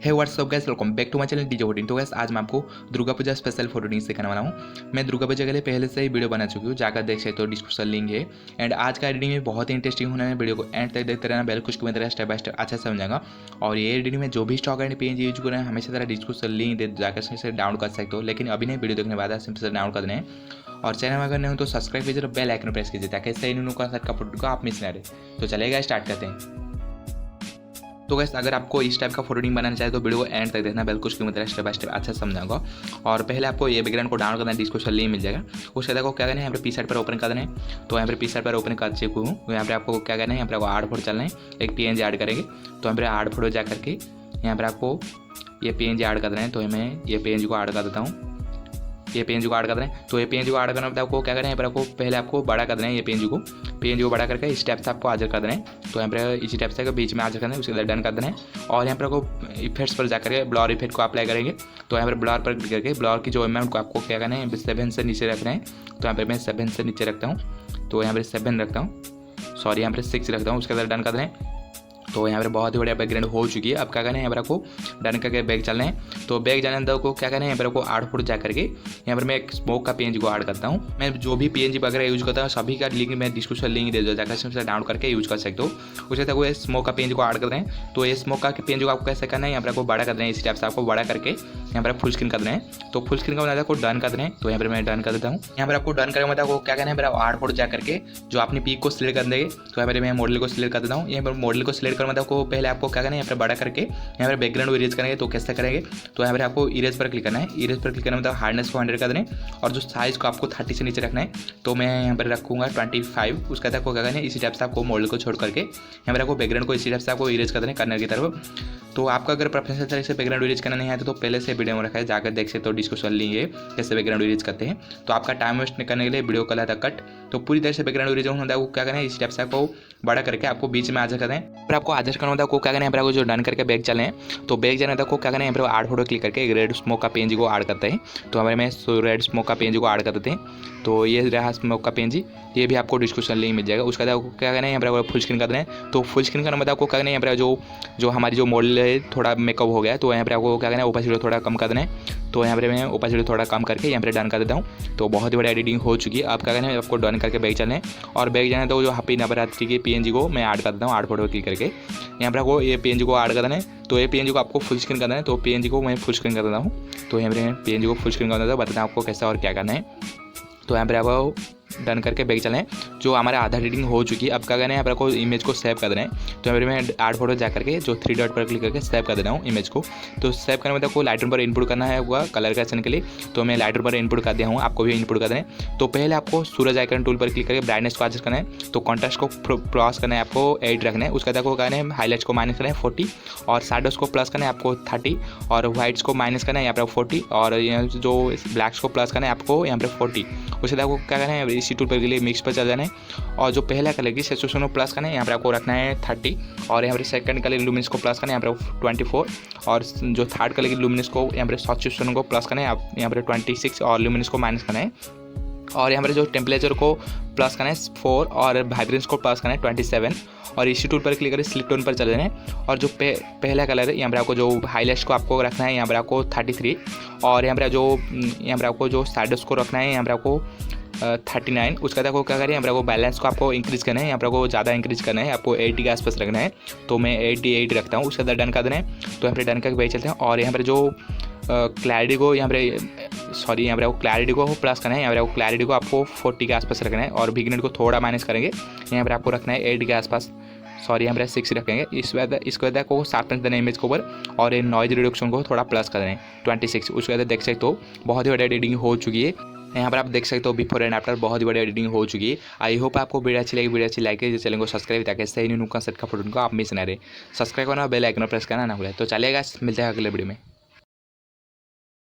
Hey what's up guys, welcome back to my channel DJ fourteen. तो guys आज मैं आपको दुर्गा पूजा स्पेशल फोटोटिंग सिखाने वाला हूँ। मैं दुर्गा पूजा के लिए पहले से ही वीडियो बना चुकी हूँ, जाकर देख सकते हो, डिस्क्रिप्शन लिंक है। एंड आज का एडिटिंग में बहुत ही इंटरेस्टिंग होने है, वीडियो को एंड तक देखते रहना, बिल्कुल कुछ तरह स्टेप बाय स्टेप अच्छा से समझाऊंगा। और ये एडिटिंग में जो भी स्टॉक एंड पेज यूज कर रहे हैं हमेशा तरह डिस्क्रिप्शन लिंक दे जाकर से डाउनलोड कर सकते हो। लेकिन अभी नहीं, वीडियो देखने बाद सिंपल से डाउनलोड कर देना है। और चैनल में अगर नहीं हो तो सब्सक्राइब कीजिए, बेल आइकन प्रेस कीजिए ताकि सही न्यू का फोटो को आप मिस ना रहे। तो चलेगा, स्टार्ट करते हैं। तो गैस अगर आपको इस टाइप का फोटोटिंग बनाना चाहे तो वीडियो को एंड तक देखना, बिल्कुल उसकी मतलब स्टेप बाय स्टेप अच्छा समझाऊंगा। और पहले आपको ये बैकग्राउंड को डाउनलोड करना है, डिस्क्रिप्शन लिंक मिल जाएगा। उसके बाद को क्या करना है, यहाँ पे PicsArt पर ओपन कर देना है। तो यहाँ पे PicsArt पर ओपन कर चुका हूँ। यहाँ पे आपको क्या करना है, यहाँ पर आपको आर्ट फोटो चलना है, एक PNG ऐड करेंगे। तो यहाँ पर आर्ट फोटो जा करके यहाँ पर आपको ये PNG ऐड कर देना है। तो मैं ये PNG को ऐड कर देता हूँ, ये PNG को ऐड कर देना है। तो ये PNG को ऐड करना है, आपको क्या करना है, यहाँ पर आपको पहले आपको बड़ा कर देना है। ये PNG को बड़ा करके इस टाइप से आपको हाजिर कर देना है। तो यहाँ पर इसी टाइप से बीच में हाजिर करना है, उसके बाद डन कर देना है। और यहाँ पर आपको इफेक्ट्स पर जाकर के ब्लर इफेक्ट को अप्लाई करेंगे। तो यहाँ पर ब्लर पर क्लिक करके ब्लर की जो अमाउंट को आपको क्या करना है, 7 से नीचे रखना है। तो यहाँ पर मैं 7 से नीचे रखता हूँ। तो यहाँ पर 7 रखता हूँ, सॉरी यहाँ पर 6 रखता हूँ। उसके बाद डन कर देना है। तो यहाँ पर बहुत ही बढ़िया बैकग्राउंड हो चुकी है। अब क्या करना है, यहाँ पर आपको डन करके बैक चलना है। तो बैक जाने दो को क्या करना है, यहाँ पर आपको आर्ट फोटो जा करके यहाँ पर मैं एक स्मोक का PNG को ऐड करता हूँ। मैं जो भी PNG वगैरह यूज करता हूँ सभी का लिंक मैं डिस्क्रिप्शन लिंक दे दो, जाकर से डाउनलोड करके यूज कर सकते हो। उसके तक वो स्मोक का PNG को ऐड कर रहे हैं। तो ये स्मोक का PNG को आपको कैसे करना है, यहाँ पर आपको बड़ा कर देना है। इसी टाइप से आपको बड़ा करके यहाँ पर फुल स्क्रीन कर देना है। तो फुल स्क्रीन का मतलब आपको डन कर देना है। तो यहाँ पर मैं डन कर देता हूँ। यहाँ पर आपको डन करके मतलब आपको क्या करना है, मेरा आर्ट फोटो जा करके जो अपनी पीक को सिलेक्ट कर देंगे। तो यहाँ पर मैं मॉडल को सिलेक्ट कर देता हूँ। यहाँ पर मॉडल को सिलेक्ट कर मतलब आपको पहले आपको क्या करना है, यहाँ पर बड़ा करके यहाँ पर बैकग्राउंड इरेज करेंगे। तो कैसे करेंगे, तो यहाँ पर आपको इरेज पर क्लिक करना है। इरेज पर क्लिक करना मतलब हार्डनेस को 100 कर देना है। और जो साइज को आपको 30 से नीचे रखना है। तो मैं यहाँ पर रखूँगा 25। उसके बाद आपको क्या करना है, इसी टाइप से आपको मॉडल को छोड़ करके यहाँ पर आपको बैकग्राउंड को इसी टाइप से आपको इरेज कर देना है कॉर्नर की तरफ। तो आपका अगर प्रोफेशनल तरीके से बैकग्राउंड इरेज करना नहीं आता तो पहले से वीडियो में रखा है, जाकर देख सकते हो, डिस्क्रिप्शन लिंक है कैसे बैकग्राउंड इरेज करते हैं। तो आपका टाइम वेस्ट करने के लिए वीडियो का था कट। तो पूरी तरह से बैकग्राउंड इरेज होता है, वो क्या करना है, इस टाइप से आपको बड़ा करके आपको बीच में हाजिर करना है। फिर आपको हाजिर करना होता है, आपको क्या करना है, यहाँ पर आपको जो डन करके बैक चले हैं। तो बैक जाने तक को क्या करना है, यहाँ पर आर्ट फोटो क्लिक करके एक रेड स्मोक का PNG को ऐड करते हैं। तो हमारे में रेड स्मोक का PNG को ऐड कर देते हैं। तो ये रहा स्मोक का PNG, ये भी आपको डिस्क्रिप्शन लिंक मिल जाएगा। उसके बाद आपको क्या करना है, यहाँ पर फुल स्क्रीन कर देना है। तो फुल स्क्रीन करना मतलब आपको क्या करना है, यहाँ पर जो हमारी जो मॉडल है थोड़ा मेकअप हो गया है। तो यहाँ पर आपको क्या करना है, ओपेसिटी थोड़ा कम कर देना है। तो यहाँ पर मैं ओपेसिटी थोड़ा कम करके यहाँ पर डन कर देता हूँ। तो बहुत ही बड़ी एडिटिंग हो चुकी है। आप क्या करना है, आपको डन करके बैक चलना है। और बैक जाना तो जो हैप्पी नवरात्रि की PNG को मैं ऐड कर देता हूँ, आर्ट फोटो क्लिक करके यहाँ पर आपको ये PNG को ऐड कर देना है। तो ये PNG को आपको फुल स्क्रीन करना है। तो PNG को मैं फुल स्क्रीन कर देता हूँ। तो यहाँ पर PNG को फुल स्क्रीन कर देता हूँ, बताता हूँ आपको कैसा और क्या करना है। तो यहाँ पर आपको डन करके बैक चलें। जो हमारे आधा एडिटिंग हो चुकी है, अब क्या करना है, यहाँ पर आपको इमेज को सेव कर देना है। तो यहाँ पर मैं आर्ट फोटो जा करके जो 3 डॉट पर क्लिक करके सेव कर देना हूँ इमेज को। तो सेव करने में आपको लाइटरूम पर इनपुट करना है होगा कलर करेक्शन के लिए। तो मैं लाइटरूम पर इनपुट कर दिया हूँ, आपको भी इनपुट कर देना है। तो पहले आपको सूरज आइकन टूल पर क्लिक करके ब्राइटनेस को एडजस्ट करना है। तो कॉन्ट्रास्ट को प्लस करना है, आपको 8 रखना है। उसके बाद आपको करना है हाईलाइट्स को माइनस करना है 40, और शैडोज को प्लस करना है आपको 30, और वाइट्स को माइनस करना है यहाँ पर 40, और जो ब्लैक्स को प्लस करना है आपको यहाँ पर 40। उसके बाद आपको क्या करना है, इसी टूल पर के लिए मिक्स पर चल जाना है। और जो पहला कलर की सैचुरेशन को प्लस करना है, यहाँ पर आपको रखना है 30, और यहाँ पर सेकंड कलर लुमिनेंस को प्लस करना है यहाँ पर 24, और जो थर्ड कलर की लुमिनेंस को यहाँ पर सैचुरेशन को प्लस करना है यहाँ पर 26, और लुमिनेंस को माइनस करना है। और यहाँ पर जो टेम्परेचर को प्लस करना है 4, और वाइब्रेंस को प्लस करना है 27, और इसी टूल पर क्लिक करें, स्लिप टोन पर चले जाना है। और जो पहला कलर है यहाँ पर आपको जो हाईलाइट्स को आपको रखना है यहाँ पर आपको 33, और यहाँ पर आपको जो शैडोज को रखना है यहाँ पर आपको 39। उसके बाद आपको क्या करें, यहाँ पर आपको बैलेंस को आपको इंक्रीज़ करना है, यहाँ पर आपको ज़्यादा इंक्रीज़ करना है, आपको 80 के आसपास रखना है। तो मैं 88 रखता हूँ। उसके बाद डन कर देना है। तो यहाँ पर डन करके बैठ चलते हैं। और यहाँ पर जो क्लैरिटी को यहाँ पर आपको क्लैरिटी को प्लस करना है, यहाँ पर आपको क्लैरिटी को आपको 40 के आसपास रखना है, और बिगनेट को थोड़ा माइनस करेंगे, यहाँ पर आपको रखना है 8 के आसपास, सॉरी यहाँ पर 6 रखेंगे। इसके बाद आपको शार्पनेस देना है इमेज के ऊपर, और नॉइज रिडक्शन को थोड़ा प्लस कर देना है 26। उसके बाद देख सकते हो बहुत ही बड़ी एडिटिंग हो चुकी है। यहाँ पर आप देख सकते हो बिफोर एंड आफ्टर बहुत ही बड़ी एडिटिंग हो चुकी है। आई होप आपको वीडियो अच्छी लगी, वीडियो अच्छी लाइक कीजिए, चैनल को सब्सक्राइब ताकि सही न्यू का सेट का फोटो को आप मिस ना रहे। सब्सक्राइब करना, बेल आइकन प्रेस करना ना भूलें। तो चलेगा, मिलते हैं अगले वीडियो में।